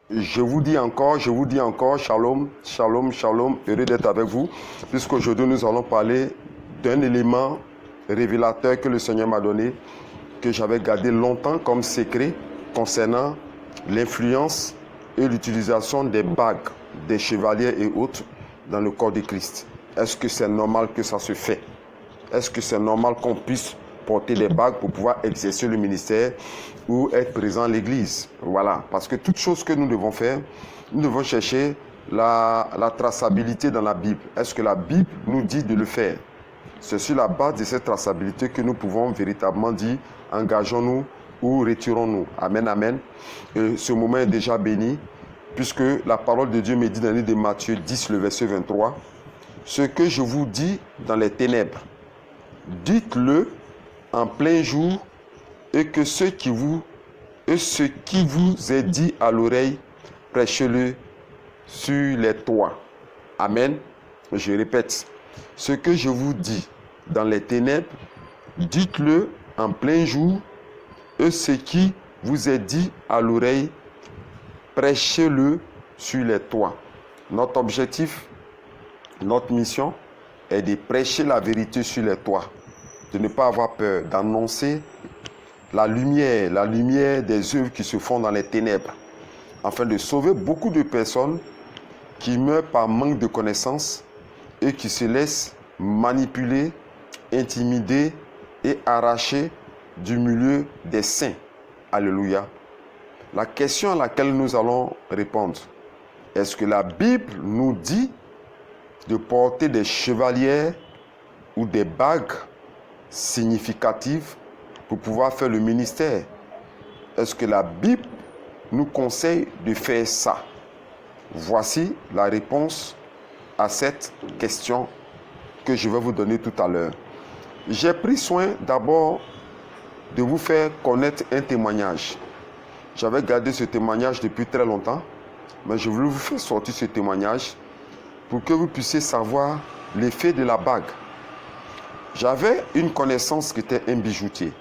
Je vous dis encore, shalom, shalom, shalom, heureux d'être avec vous, puisqu'aujourd'hui nous allons parler d'un élément révélateur que le Seigneur m'a donné, que j'avais gardé longtemps comme secret concernant l'influence et l'utilisation des bagues, des chevaliers et autres dans le corps de Christ. Est-ce que c'est normal que ça se fait? Est-ce que c'est normal qu'on puisse porter des bagues pour pouvoir exercer le ministère ou être présent à l'église? Voilà, parce que toute chose que nous devons faire, nous devons chercher la traçabilité dans la Bible. Est-ce que la Bible nous dit de le faire? C'est sur la base de cette traçabilité que nous pouvons véritablement dire engageons-nous ou retirons-nous. Amen, amen. Et ce moment est déjà béni, puisque la parole de Dieu me dit dans le livre de Matthieu 10, le verset 23, ce que je vous dis dans les ténèbres, dites-le en plein jour, et que ce qui vous est dit à l'oreille, prêchez-le sur les toits. Amen. Je répète, ce que je vous dis dans les ténèbres, dites-le en plein jour, et ce qui vous est dit à l'oreille, prêchez-le sur les toits. Notre objectif, notre mission est de prêcher la vérité sur les toits, de ne pas avoir peur, d'annoncer la lumière des œuvres qui se font dans les ténèbres, afin de sauver beaucoup de personnes qui meurent par manque de connaissances et qui se laissent manipuler, intimider et arracher du milieu des saints. Alléluia. La question à laquelle nous allons répondre, est-ce que la Bible nous dit de porter des chevaliers ou des bagues significatives pour pouvoir faire le ministère? Est-ce que la Bible nous conseille de faire ça? Voici la réponse à cette question que je vais vous donner tout à l'heure. J'ai pris soin d'abord de vous faire connaître un témoignage. J'avais gardé ce témoignage depuis très longtemps, mais je voulais vous faire sortir ce témoignage pour que vous puissiez savoir l'effet de la bague. J'avais une connaissance qui était un bijoutier.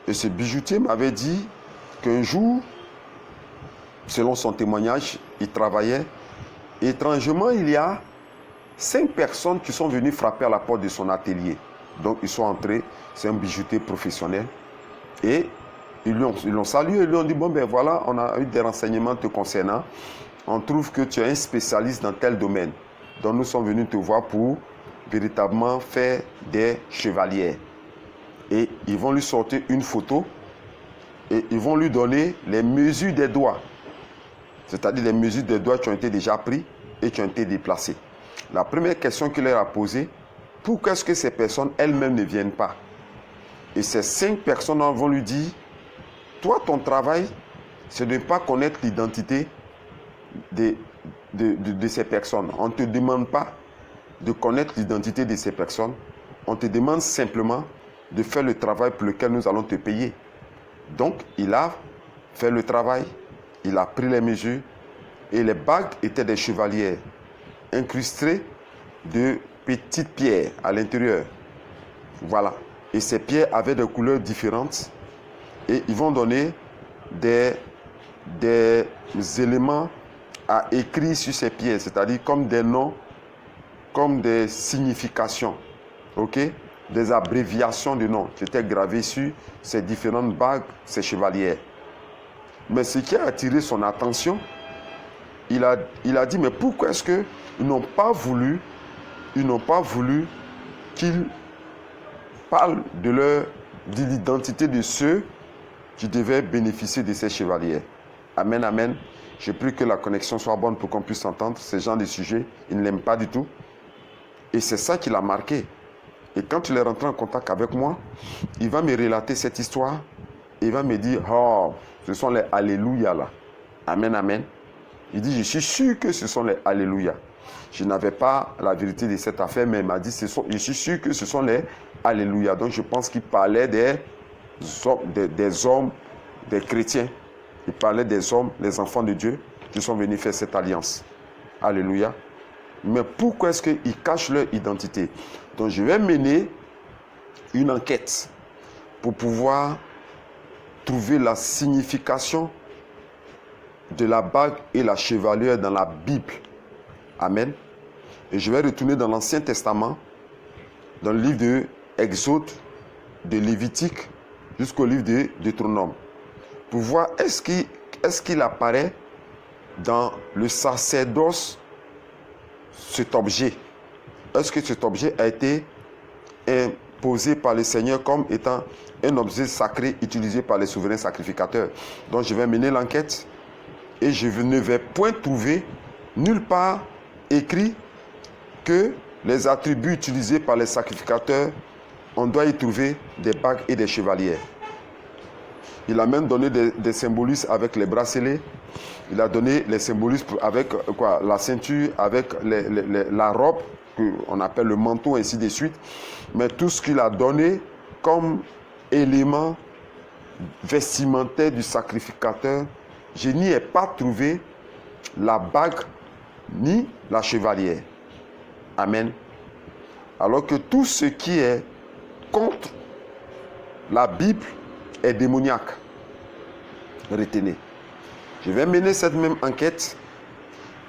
Et ce bijoutier m'avait dit qu'un jour, selon son témoignage, il travaillait. Et étrangement, il y a 5 personnes qui sont venues frapper à la porte de son atelier. Donc, ils sont entrés. C'est un bijoutier professionnel. Et ils l'ont salué. Ils lui ont dit, bon, ben voilà, on a eu des renseignements te concernant. On trouve que tu es un spécialiste dans tel domaine. Donc, nous sommes venus te voir pour véritablement faire des chevaliers. Et ils vont lui sortir une photo et ils vont lui donner les mesures des doigts. C'est-à-dire les mesures des doigts qui ont été déjà pris et qui ont été déplacés. La première question qu'il leur a posée, pourquoi est-ce que ces personnes elles-mêmes ne viennent pas? Et ces 5 personnes vont lui dire, toi, ton travail, c'est de ne pas connaître l'identité de ces personnes. On ne te demande pas de connaître l'identité de ces personnes. On te demande simplement de faire le travail pour lequel nous allons te payer. Donc, il a fait le travail, il a pris les mesures et les bagues étaient des chevaliers incrustées de petites pierres à l'intérieur. Voilà. Et ces pierres avaient des couleurs différentes et ils vont donner des éléments à écrire sur ces pierres, c'est-à-dire comme des noms, comme des significations. Ok? Des abréviations de noms qui étaient gravées sur ces différentes bagues, ces chevaliers. Mais ce qui a attiré son attention, il a dit, mais pourquoi est-ce qu'ils n'ont pas voulu qu'il parle de l'identité de ceux qui devaient bénéficier de ces chevaliers? Amen, amen. Je prie que la connexion soit bonne pour qu'on puisse entendre ce genre de sujet. Il ne l'aime pas du tout. Et c'est ça qui l'a marqué. Et quand il est rentré en contact avec moi, il va me relater cette histoire. Il va me dire, oh, ce sont les Alléluia là. Amen, amen. Il dit, je suis sûr que ce sont les Alléluia. Je n'avais pas la vérité de cette affaire, mais il m'a dit, je suis sûr que ce sont les Alléluia. Donc je pense qu'il parlait des hommes, des chrétiens. Il parlait des hommes, les enfants de Dieu, qui sont venus faire cette alliance. Alléluia. Mais pourquoi est-ce qu'ils cachent leur identité? Donc je vais mener une enquête pour pouvoir trouver la signification de la bague et la chevelure dans la Bible. Amen. Et je vais retourner dans l'Ancien Testament, dans le livre de Exode, de Lévitique, jusqu'au livre de Deutéronome, pour voir est-ce qu'il apparaît dans le sacerdoce cet objet. Est-ce que cet objet a été imposé par le Seigneur comme étant un objet sacré utilisé par les souverains sacrificateurs? Donc je vais mener l'enquête et je ne vais point trouver nulle part écrit que les attributs utilisés par les sacrificateurs, on doit y trouver des bagues et des chevaliers. Il a même donné des symbolismes avec les bracelets. Il a donné les symbolismes avec quoi, la ceinture, avec la robe, qu'on appelle le manteau, ainsi de suite. Mais tout ce qu'il a donné comme élément vestimentaire du sacrificateur, je n'y ai pas trouvé la bague ni la chevalière. Amen. Alors que tout ce qui est contre la Bible est démoniaque. Retenez. Je vais mener cette même enquête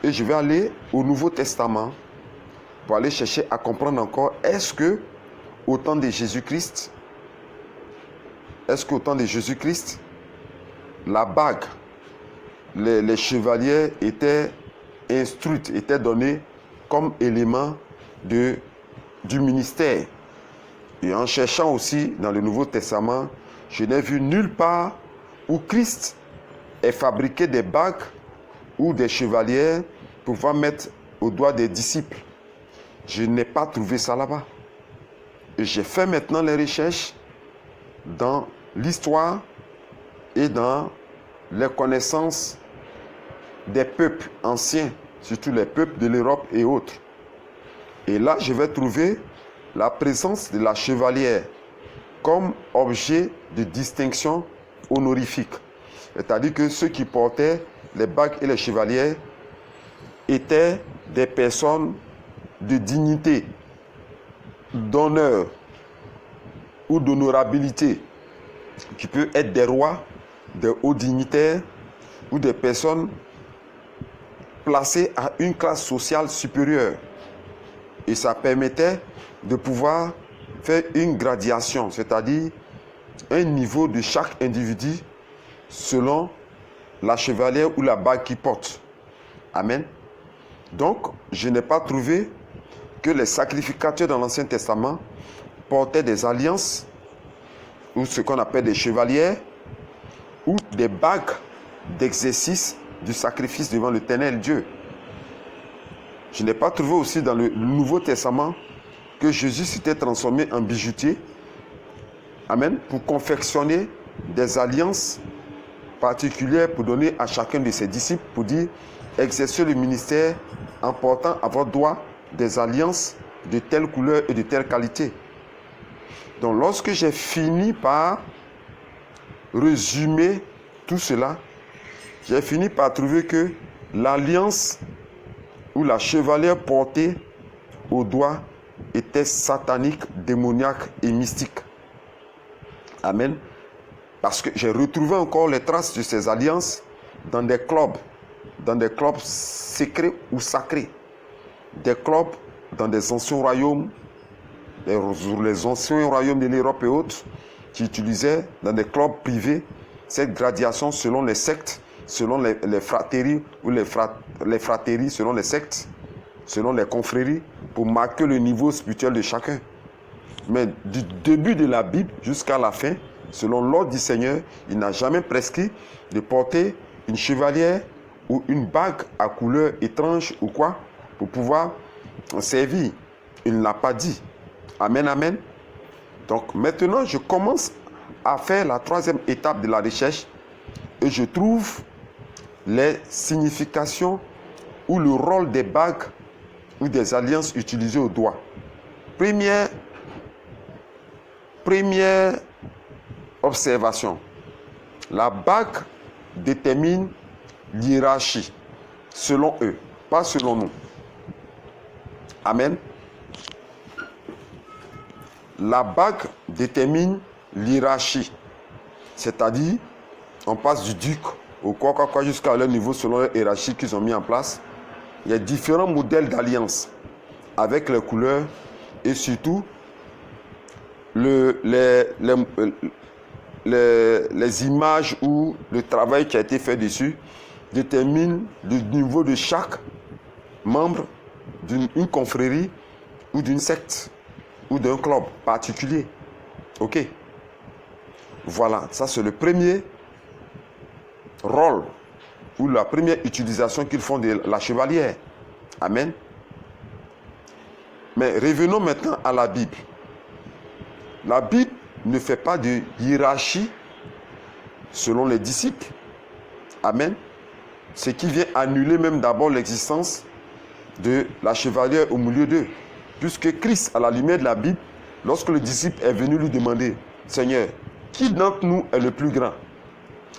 et je vais aller au Nouveau Testament pour aller chercher à comprendre encore est-ce que au temps de Jésus-Christ, la bague, les chevaliers étaient instruits, étaient donnés comme élément du ministère. Et en cherchant aussi dans le Nouveau Testament, je n'ai vu nulle part où Christ ait fabriqué des bagues ou des chevaliers pour pouvoir mettre au doigt des disciples. Je n'ai pas trouvé ça là-bas. Et j'ai fait maintenant les recherches dans l'histoire et dans les connaissances des peuples anciens, surtout les peuples de l'Europe et autres. Et là, je vais trouver la présence de la chevalière comme objet de distinction honorifique. C'est-à-dire que ceux qui portaient les bagues et les chevaliers étaient des personnes de dignité, d'honneur ou d'honorabilité, qui peuvent être des rois, des hauts dignitaires ou des personnes placées à une classe sociale supérieure. Et ça permettait de pouvoir faire une gradation, c'est-à-dire un niveau de chaque individu selon la chevalière ou la bague qu'il porte. Amen. Donc, je n'ai pas trouvé que les sacrificateurs dans l'Ancien Testament portaient des alliances ou ce qu'on appelle des chevaliers ou des bagues d'exercice du sacrifice devant l'Éternel Dieu. Je n'ai pas trouvé aussi dans le Nouveau Testament que Jésus s'était transformé en bijoutier, amen, pour confectionner des alliances particulières pour donner à chacun de ses disciples, pour dire, exercez le ministère en portant à votre doigt des alliances de telle couleur et de telle qualité. Donc lorsque j'ai fini par résumer tout cela, j'ai fini par trouver que l'alliance ou la chevalière portée au doigt était satanique, démoniaque et mystique. Amen. Parce que j'ai retrouvé encore les traces de ces alliances dans des clubs secrets ou sacrés. Des clubs dans des anciens royaumes, les anciens royaumes de l'Europe et autres, qui utilisaient dans des clubs privés cette gradation selon les sectes, selon les fratéries ou les fratéries selon les sectes, selon les confréries, pour marquer le niveau spirituel de chacun. Mais du début de la Bible jusqu'à la fin, selon l'ordre du Seigneur, il n'a jamais prescrit de porter une chevalière ou une bague à couleur étrange ou quoi, pour pouvoir servir. Il ne l'a pas dit. Amen, amen. Donc maintenant, je commence à faire la troisième étape de la recherche et je trouve les significations ou le rôle des bagues ou des alliances utilisées au doigt. Première observation. La bague détermine l'hiérarchie, selon eux, pas selon nous. Amen. La bague détermine l'hiérarchie, c'est-à-dire on passe du duc ou quoi, jusqu'à leur niveau selon leur hiérarchie qu'ils ont mis en place. Il y a différents modèles d'alliance avec les couleurs et surtout les images ou le travail qui a été fait dessus détermine le niveau de chaque membre d'une confrérie ou d'une secte ou d'un club particulier. Ok? Voilà, ça c'est le premier rôle ou la première utilisation qu'ils font de la chevalière. Amen. Mais revenons maintenant à la Bible. La Bible ne fait pas de hiérarchie selon les disciples. Amen. Ce qui vient annuler même d'abord l'existence de la chevalière au milieu d'eux. Puisque Christ, à la lumière de la Bible, lorsque le disciple est venu lui demander, « Seigneur, qui d'entre nous est le plus grand ?»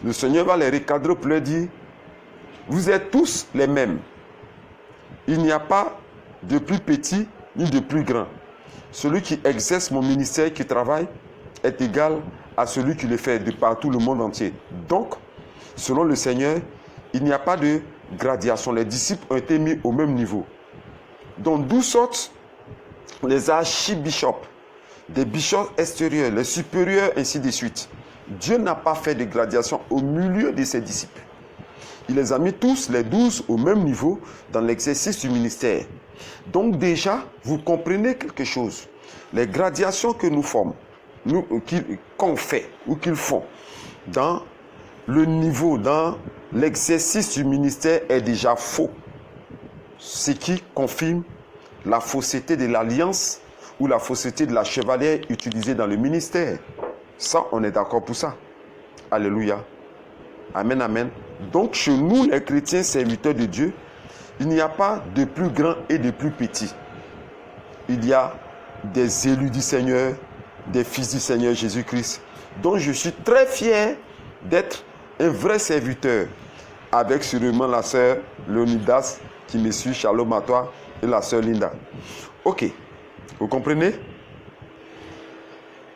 Le Seigneur va les recadrer pour leur dire, « Vous êtes tous les mêmes. Il n'y a pas de plus petit ni de plus grand. Celui qui exerce mon ministère, qui travaille, est égal à celui qui le fait de partout le monde entier. » Donc, selon le Seigneur, il n'y a pas de gradation. Les disciples ont été mis au même niveau. Donc, d'où sortent les archibishops, des bishops extérieurs, les supérieurs, ainsi de suite. Dieu n'a pas fait de gradation au milieu de ses disciples. Il les a mis tous, les 12, au même niveau dans l'exercice du ministère. Donc déjà, vous comprenez quelque chose. Les gradations que nous formons, qu'on fait ou qu'ils font dans le niveau, dans l'exercice du ministère est déjà faux. Ce qui confirme la fausseté de l'alliance ou la fausseté de la chevalière utilisée dans le ministère. Ça, on est d'accord pour ça. Alléluia. Amen, amen. Donc, chez nous, les chrétiens serviteurs de Dieu, il n'y a pas de plus grand et de plus petit. Il y a des élus du Seigneur, des fils du Seigneur Jésus-Christ, dont je suis très fier d'être un vrai serviteur, avec sûrement la sœur Léonidas qui me suit, shalom à toi, et la sœur Linda. Ok, vous comprenez?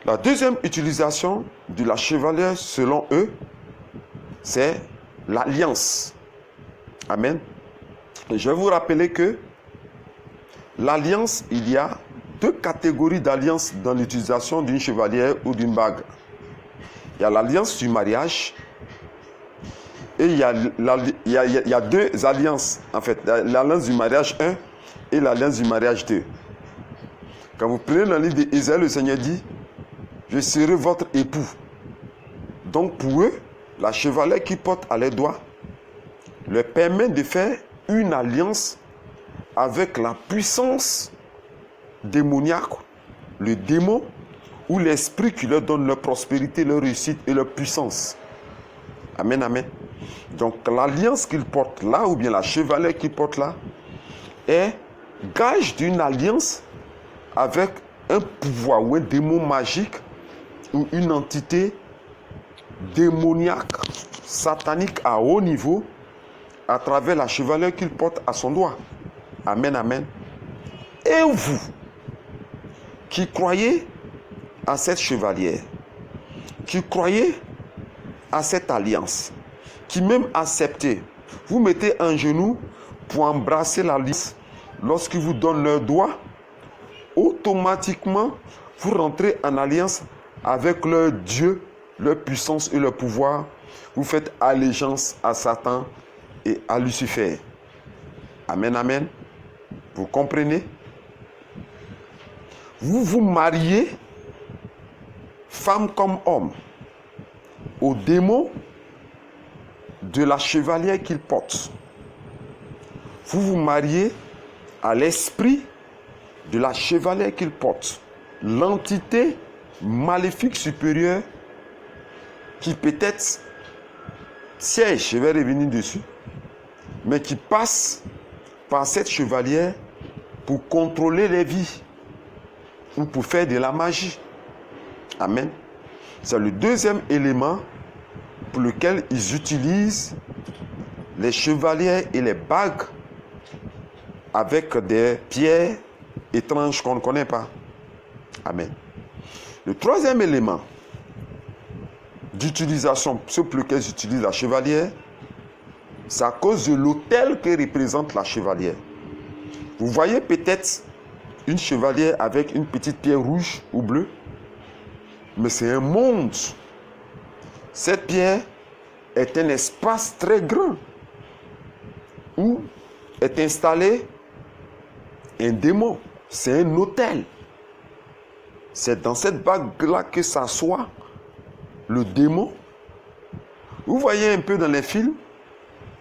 La deuxième utilisation de la chevalière, selon eux, c'est l'alliance. Amen. Et je vais vous rappeler que l'alliance, il y a deux catégories d'alliance dans l'utilisation d'une chevalière ou d'une bague. Il y a l'alliance du mariage et il y a deux alliances, en fait. L'alliance du mariage 1 et l'alliance du mariage 2. Quand vous prenez dans le livre d'Ésaïe, le Seigneur dit, « Je serai votre époux. » Donc pour eux, la chevalière qui porte à leurs doigts leur permet de faire une alliance avec la puissance démoniaque, le démon ou l'esprit qui leur donne leur prospérité, leur réussite et leur puissance. Amen, amen. Donc l'alliance qu'ils portent là, ou bien la chevalière qu'ils portent là, est gage d'une alliance avec un pouvoir ou un démon magique ou une entité démoniaque, satanique à haut niveau, à travers la chevalière qu'il porte à son doigt. Amen, amen. Et vous, qui croyez à cette chevalière, qui croyez à cette alliance, qui même acceptez, vous mettez un genou pour embrasser l'alliance. Lorsqu'ils vous donnent leur doigt, automatiquement, vous rentrez en alliance avec leur Dieu, leur puissance et leur pouvoir. Vous faites allégeance à Satan et à Lucifer. Amen, amen. Vous comprenez? Vous vous mariez, femme comme homme, au démon de la chevalière qu'il porte. Vous vous mariez à l'esprit de la chevalière qu'il porte. L'entité maléfique supérieure qui peut-être siège, je vais revenir dessus, mais qui passe par cette chevalière pour contrôler les vies ou pour faire de la magie. Amen. C'est le deuxième élément pour lequel ils utilisent les chevalières et les bagues avec des pierres étranges qu'on ne connaît pas. Amen. Le troisième élément d'utilisation, ce pour lequel ils utilisent la chevalière, C'est à cause de l'autel que représente la chevalière. Vous voyez peut-être une chevalière avec une petite pierre rouge ou bleue, mais c'est un monde. Cette pierre est un espace très grand où est installé un démon. C'est un autel. C'est dans cette bague-là que s'assoit le démon. Vous voyez un peu dans les films,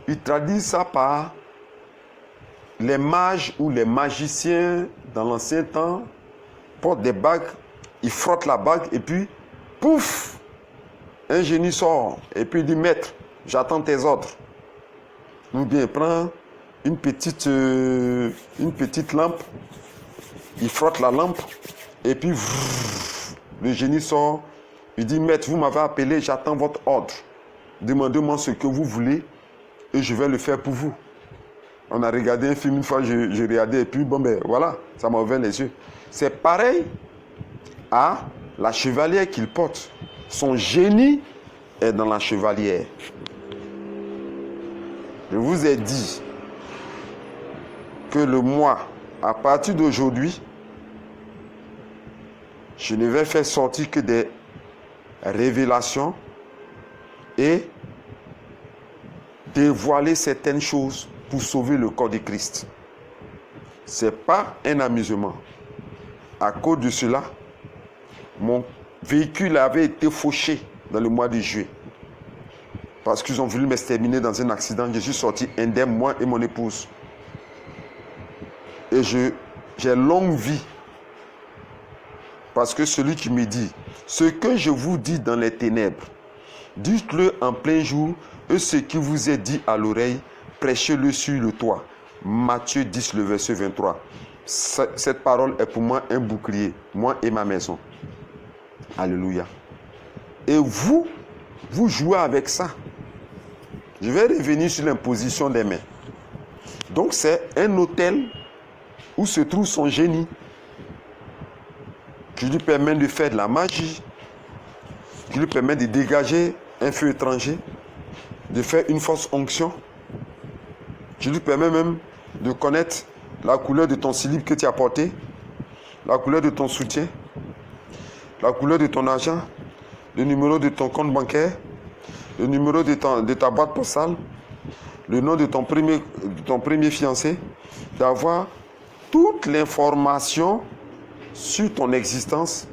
ils traduisent ça par les mages ou les magiciens dans l'ancien temps portent des bagues, ils frottent la bague et puis, pouf, un génie sort et puis il dit, maître, j'attends tes ordres. Ou bien il prend une petite lampe, il frotte la lampe et puis le génie sort, il dit, maître, vous m'avez appelé, j'attends votre ordre. Demandez-moi ce que vous voulez et je vais le faire pour vous. On a regardé un film une fois, j'ai regardé et puis bon ben voilà, ça m'a ouvert les yeux. C'est pareil à la chevalière qu'il porte. Son génie est dans la chevalière. Je vous ai dit que le mois, à partir d'aujourd'hui, je ne vais faire sortir que des révélations et dévoiler certaines choses pour sauver le corps de Christ. Ce n'est pas un amusement. À cause de cela, mon véhicule avait été fauché dans le mois de juillet. Parce qu'ils ont voulu m'exterminer dans un accident. Je suis sorti indemne, moi et mon épouse. Et j'ai longue vie. Parce que celui qui me dit, ce que je vous dis dans les ténèbres, dites-le en plein jour, et ce qui vous est dit à l'oreille, prêchez-le sur le toit. Matthieu 10, le verset 23. Cette parole est pour moi un bouclier, moi et ma maison. Alléluia. Et vous jouez avec ça. Je vais revenir sur l'imposition des mains. Donc c'est un autel où se trouve son génie, qui lui permet de faire de la magie, qui lui permet de dégager un feu étranger, de faire une fausse onction, qui lui permet même de connaître la couleur de ton slip que tu as porté, la couleur de ton soutien, la couleur de ton argent, le numéro de ton compte bancaire, le numéro de ta boîte postale, le nom de ton premier fiancé, d'avoir toute l'information sur ton existence,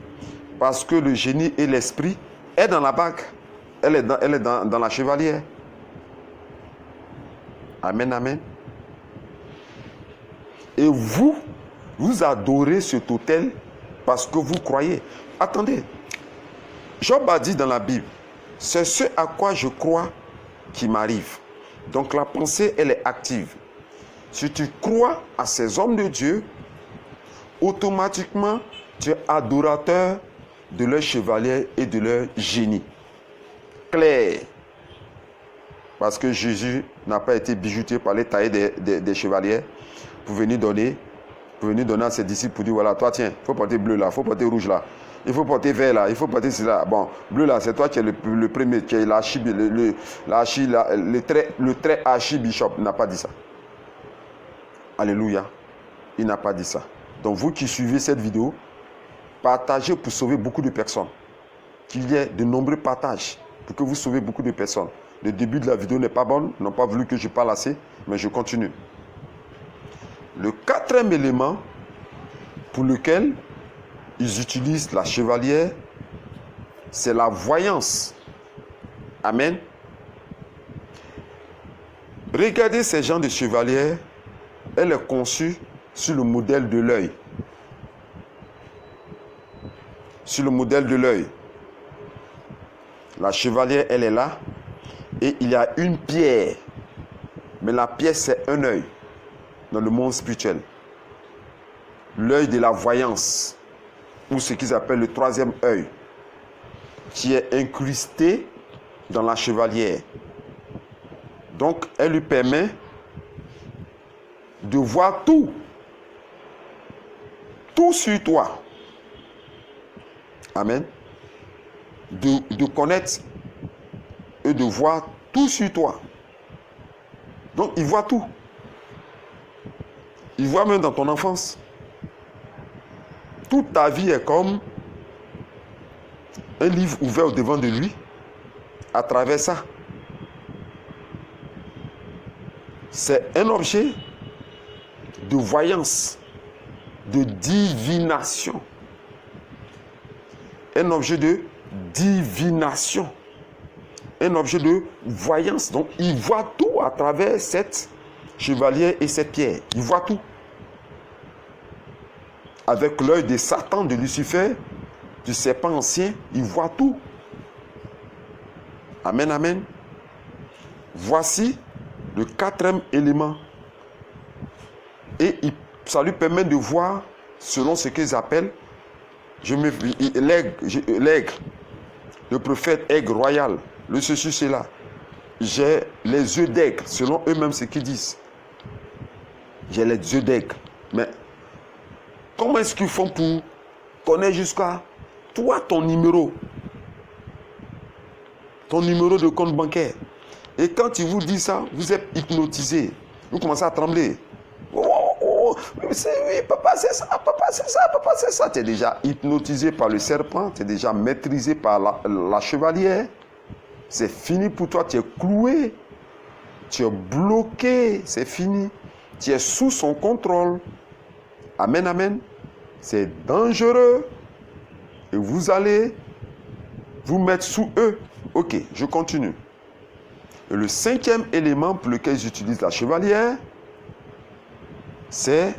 parce que le génie et l'esprit est dans la bague, elle est dans la chevalière. Amen, amen. Et vous adorez cet autel parce que vous croyez. Attendez, Job a dit dans la Bible, c'est ce à quoi je crois qui m'arrive. Donc la pensée, elle est active. Si tu crois à ces hommes de Dieu, automatiquement, tu es adorateur de leur chevalier et de leur génie. Clair. Parce que Jésus n'a pas été bijouté par les taillés des chevaliers pour venir donner à ses disciples pour dire, voilà, toi tiens, il faut porter bleu là, il faut porter rouge là, il faut porter vert là, il faut porter cela. Bon, bleu là, c'est toi qui es le premier, qui est le très archibishop. Il n'a pas dit ça. Alléluia. Il n'a pas dit ça. Donc vous qui suivez cette vidéo, partagez pour sauver beaucoup de personnes. Qu'il y ait de nombreux partages pour que vous sauvez beaucoup de personnes. Le début de la vidéo n'est pas bon, ils n'ont pas voulu que je parle assez, mais je continue. Le quatrième élément pour lequel ils utilisent la chevalière, c'est la voyance. Amen. Regardez ces gens de chevalière, elle est conçue sur le modèle de l'œil. Sur le modèle de l'œil. La chevalière, elle est là. Et il y a une pierre. Mais la pierre, c'est un œil. Dans le monde spirituel. L'œil de la voyance. Ou ce qu'ils appellent le troisième œil. Qui est incrusté dans la chevalière. Donc, elle lui permet de voir tout. Tout sur toi. Amen. De connaître et de voir tout sur toi. Donc, il voit tout. Il voit même dans ton enfance. Toute ta vie est comme un livre ouvert au devant de lui, à travers ça. C'est un objet de voyance, de divination. Un objet de divination. Un objet de voyance. Donc, il voit tout à travers cette chevalière et cette pierre. Il voit tout. Avec l'œil de Satan, de Lucifer, du serpent ancien, il voit tout. Amen, amen. Voici le quatrième élément. Et ça lui permet de voir selon ce qu'ils appellent l'aigle, le prophète aigle royal, le ceci, cela. J'ai les yeux d'aigle, selon eux-mêmes ce qu'ils disent. J'ai les yeux d'aigle. Mais comment est-ce qu'ils font pour connaître jusqu'à toi ton numéro de compte bancaire? Et quand il vous dit ça, vous êtes hypnotisé. Vous commencez à trembler. Oh, oui, papa, c'est ça, papa, c'est ça, papa, c'est ça. Tu es déjà hypnotisé par le serpent, tu es déjà maîtrisé par la chevalière. C'est fini pour toi, tu es cloué. Tu es bloqué, c'est fini. Tu es sous son contrôle. Amen, amen. C'est dangereux. Et vous allez vous mettre sous eux. Ok, je continue. Et le cinquième élément pour lequel j'utilise la chevalière, c'est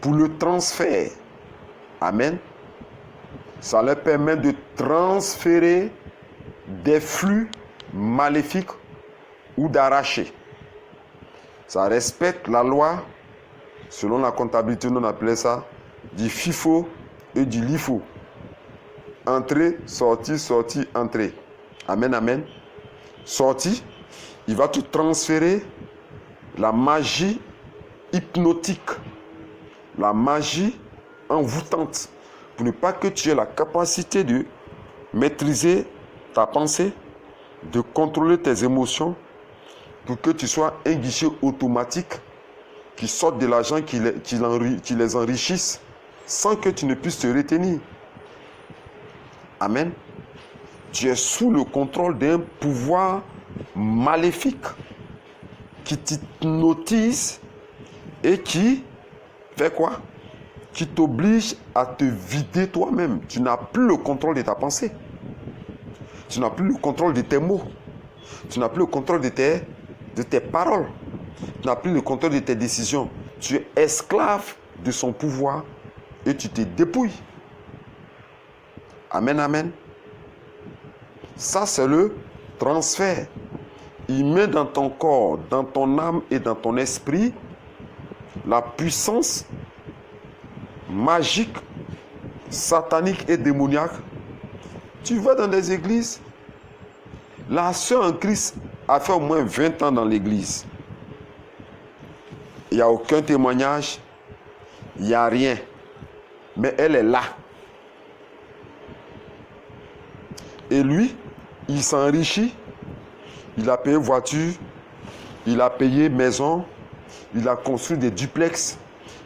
pour le transfert. Amen. Ça leur permet de transférer des flux maléfiques ou d'arracher. Ça respecte la loi, selon la comptabilité, on appelait ça du FIFO et du LIFO. Entrée, sortie, sortie, entrée. Amen, amen. Sortie, il va tout transférer, la magie hypnotique, la magie envoûtante, pour ne pas que tu aies la capacité de maîtriser ta pensée, de contrôler tes émotions, pour que tu sois un guichet automatique qui sorte de l'argent, qui les enrichisse, sans que tu ne puisses te retenir. Amen. Tu es sous le contrôle d'un pouvoir maléfique qui t'hypnotise et qui fait quoi? Qui t'oblige à te vider toi-même. Tu n'as plus le contrôle de ta pensée. Tu n'as plus le contrôle de tes mots. Tu n'as plus le contrôle de tes paroles. Tu n'as plus le contrôle de tes décisions. Tu es esclave de son pouvoir et tu te dépouilles. Amen, amen. Ça, c'est le transfert. Il met dans ton corps, dans ton âme et dans ton esprit la puissance magique, satanique et démoniaque. Tu vas dans des églises, la sœur en Christ a fait au moins 20 ans dans l'église. Il n'y a aucun témoignage, il n'y a rien. Mais elle est là. Et lui, il s'enrichit. Il a payé voiture, il a payé maison, il a construit des duplex,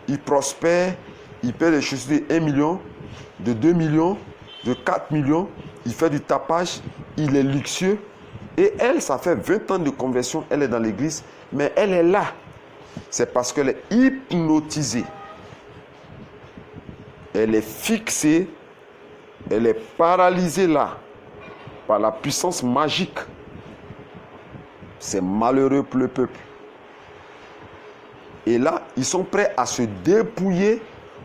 il prospère, il paie les chaussures de 1 million, de 2 millions, de 4 millions, il fait du tapage, il est luxueux. Et elle, ça fait 20 ans de conversion, elle est dans l'église, mais elle est là. C'est parce qu'elle est hypnotisée. Elle est fixée, elle est paralysée là, par la puissance magique. C'est malheureux pour le peuple. Et là, ils sont prêts à se dépouiller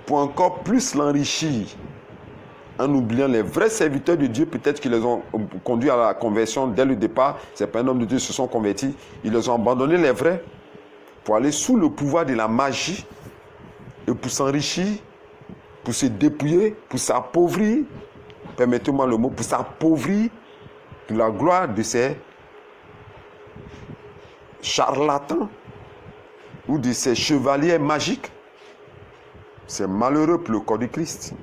pour encore plus l'enrichir. En oubliant les vrais serviteurs de Dieu, peut-être qu'ils les ont conduits à la conversion dès le départ. C'est pas un homme de Dieu, ils se sont convertis. Ils les ont abandonnés, les vrais, pour aller sous le pouvoir de la magie et pour s'enrichir, pour se dépouiller, pour s'appauvrir. Permettez-moi le mot, pour s'appauvrir pour la gloire de ces charlatans ou de ces chevaliers magiques. C'est malheureux pour le corps du Christ.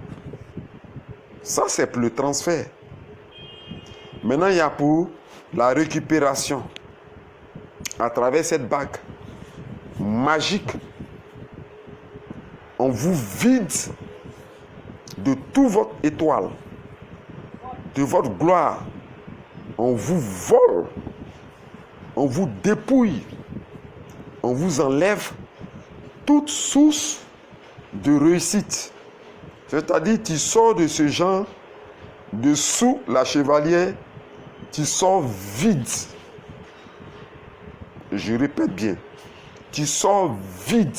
Ça, c'est pour le transfert. Maintenant, il y a pour la récupération à travers cette bague. magique, on vous vide de toute votre étoile, de votre gloire. On vous vole, on vous dépouille, on vous enlève toute source de réussite. C'est-à-dire, tu sors de ce genre de sous la chevalière, tu sors vide. Je répète bien, tu sors vide,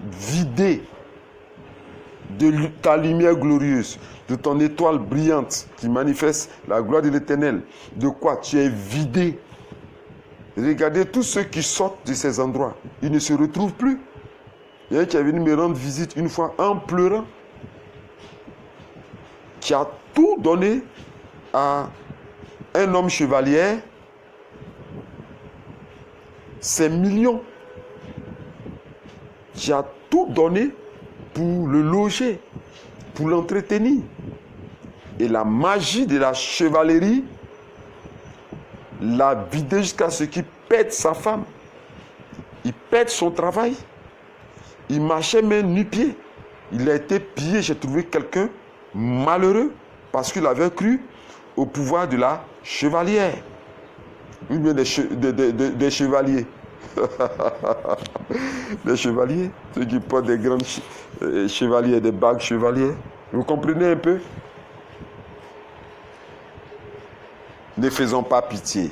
vidé de ta lumière glorieuse, de ton étoile brillante qui manifeste la gloire de l'Éternel. De quoi tu es vidé. Regardez tous ceux qui sortent de ces endroits, ils ne se retrouvent plus. Il y a un qui est venu me rendre visite une fois en pleurant, qui a tout donné à un homme chevalier, ses millions, qui a tout donné pour le loger, pour l'entretenir. Et la magie de la chevalerie l'a vidé jusqu'à ce qu'il pète sa femme. Il pète son travail. Il marchait main nu-pied. Il a été pillé. J'ai trouvé quelqu'un malheureux parce qu'il avait cru au pouvoir de la chevalière. Ou bien des chevaliers. Des chevaliers, ceux qui portent des grands chevaliers, des bagues chevaliers. Vous comprenez un peu? Ne faisons pas pitié.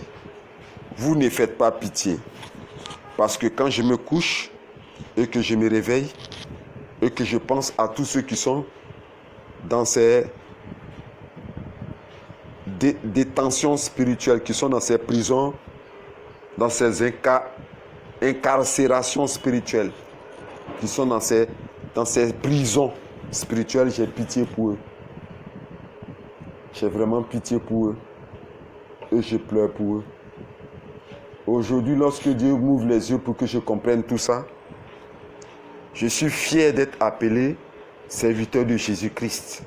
Vous ne faites pas pitié. Parce que quand je me couche et que je me réveille et que je pense à tous ceux qui sont dans ces détentions spirituelles, qui sont dans ces prisons, dans ces incarcérations spirituelles, qui sont dans ces prisons spirituelles, j'ai pitié pour eux. J'ai vraiment pitié pour eux. Et je pleure pour eux. Aujourd'hui, lorsque Dieu m'ouvre les yeux pour que je comprenne tout ça, je suis fier d'être appelé serviteur de Jésus-Christ.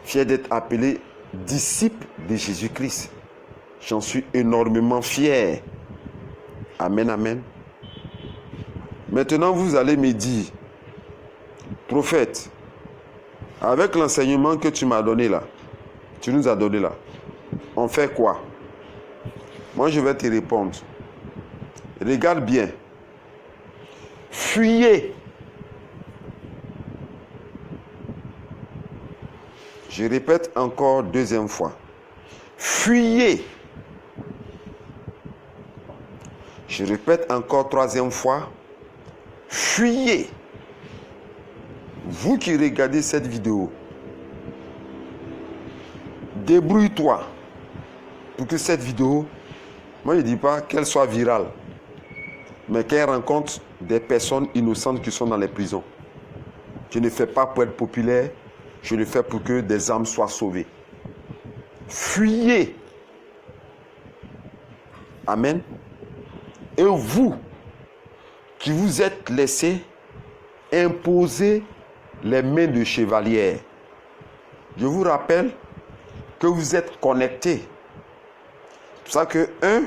Fier d'être appelé disciple de Jésus-Christ. J'en suis énormément fier. Amen, amen. Maintenant, vous allez me dire, prophète, avec l'enseignement que tu m'as donné là, tu nous as donné là, on fait quoi? Moi, je vais te répondre. Regarde bien. Fuyez. Je répète encore deuxième fois. Fuyez. Je répète encore troisième fois. Fuyez. Vous qui regardez cette vidéo, débrouille-toi pour que cette vidéo, moi je ne dis pas qu'elle soit virale, mais qu'elle rencontre des personnes innocentes qui sont dans les prisons. Je ne fais pas pour être populaire, je le fais pour que des âmes soient sauvées. Fuyez. Amen. Et vous, qui vous êtes laissé imposer les mains de chevalier, je vous rappelle que vous êtes connectés. C'est pour ça qu'un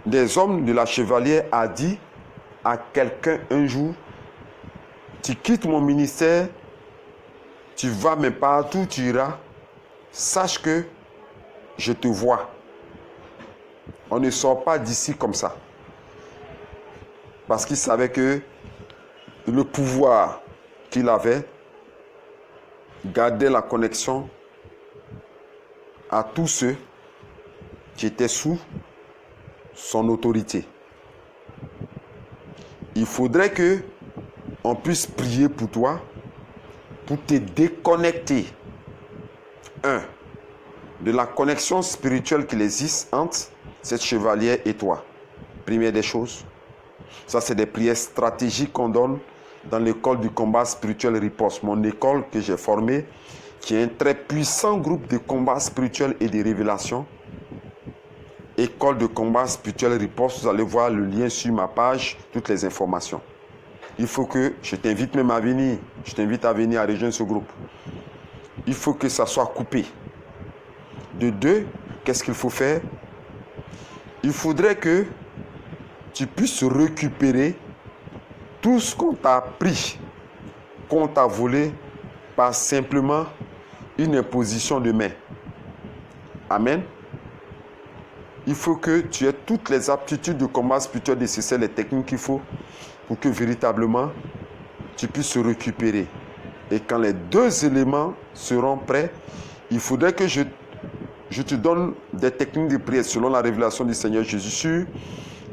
des hommes de la chevalière a dit à quelqu'un un jour, tu quittes mon ministère, tu vas mais partout tu iras, sache que je te vois. On ne sort pas d'ici comme ça. Parce qu'il savait que le pouvoir qu'il avait gardait la connexion à tous ceux qui étaient sous son autorité. Il faudrait que on puisse prier pour toi, pour te déconnecter. De la connexion spirituelle qu'il existe entre cette chevalière et toi. Première des choses. Ça, c'est des prières stratégiques qu'on donne dans l'école du combat spirituel Riposte. Mon école que j'ai formée, qui est un très puissant groupe de combat spirituel et de révélation. École de combat spirituel Riposte, vous allez voir le lien sur ma page, toutes les informations. Il faut que, je t'invite même à venir, je t'invite à venir à rejoindre ce groupe. Il faut que ça soit coupé. De deux, qu'est-ce qu'il faut faire? Il faudrait que tu puisses récupérer tout ce qu'on t'a pris, qu'on t'a volé, par simplement une imposition de main. Amen. Il faut que tu aies toutes les aptitudes de combat spirituel nécessaires, les techniques qu'il faut pour que véritablement tu puisses se récupérer. Et quand les deux éléments seront prêts, il faudrait que je te donne des techniques de prière selon la révélation du Seigneur Jésus sur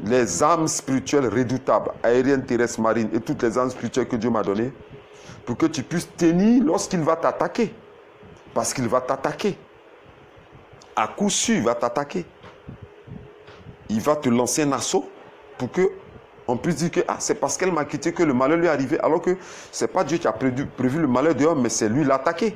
les armes spirituelles redoutables, aériennes, terrestres, marines et toutes les armes spirituelles que Dieu m'a données pour que tu puisses tenir lorsqu'il va t'attaquer. Parce qu'il va t'attaquer. À coup sûr, il va t'attaquer. Il va te lancer un assaut pour que on puisse dire que c'est parce qu'elle m'a quitté que le malheur lui est arrivé, alors que ce n'est pas Dieu qui a prévu le malheur de l'homme, mais c'est lui l'attaqué.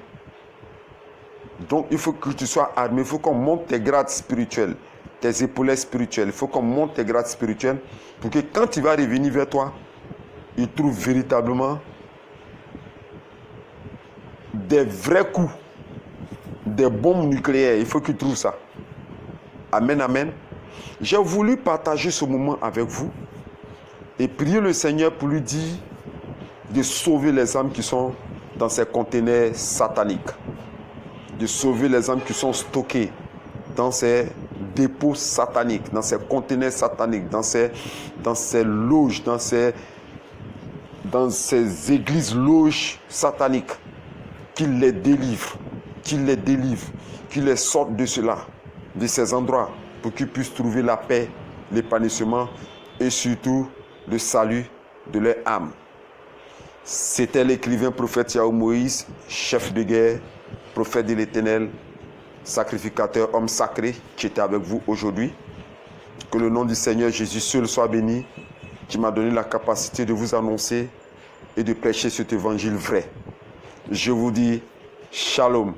Donc il faut que tu sois armé, il faut qu'on monte tes grades spirituels, tes épaulettes spirituelles, il faut qu'on monte tes grades spirituels pour que quand il va revenir vers toi, il trouve véritablement des vrais coups, des bombes nucléaires. Il faut qu'il trouve ça. Amen, amen. J'ai voulu partager ce moment avec vous et prier le Seigneur pour lui dire de sauver les âmes qui sont dans ces conteneurs sataniques, de sauver les âmes qui sont stockées dans ces dépôts sataniques, dans ces conteneurs sataniques, dans ces loges, dans ces églises loges sataniques, qu'il les délivre, qu'il les sorte de cela, de ces endroits, pour qu'ils puissent trouver la paix, l'épanouissement et surtout le salut de leur âme. C'était l'écrivain prophète Yahweh Moïse, chef de guerre, prophète de l'Éternel, sacrificateur, homme sacré, qui était avec vous aujourd'hui. Que le nom du Seigneur Jésus seul soit béni, qui m'a donné la capacité de vous annoncer et de prêcher cet évangile vrai. Je vous dis shalom.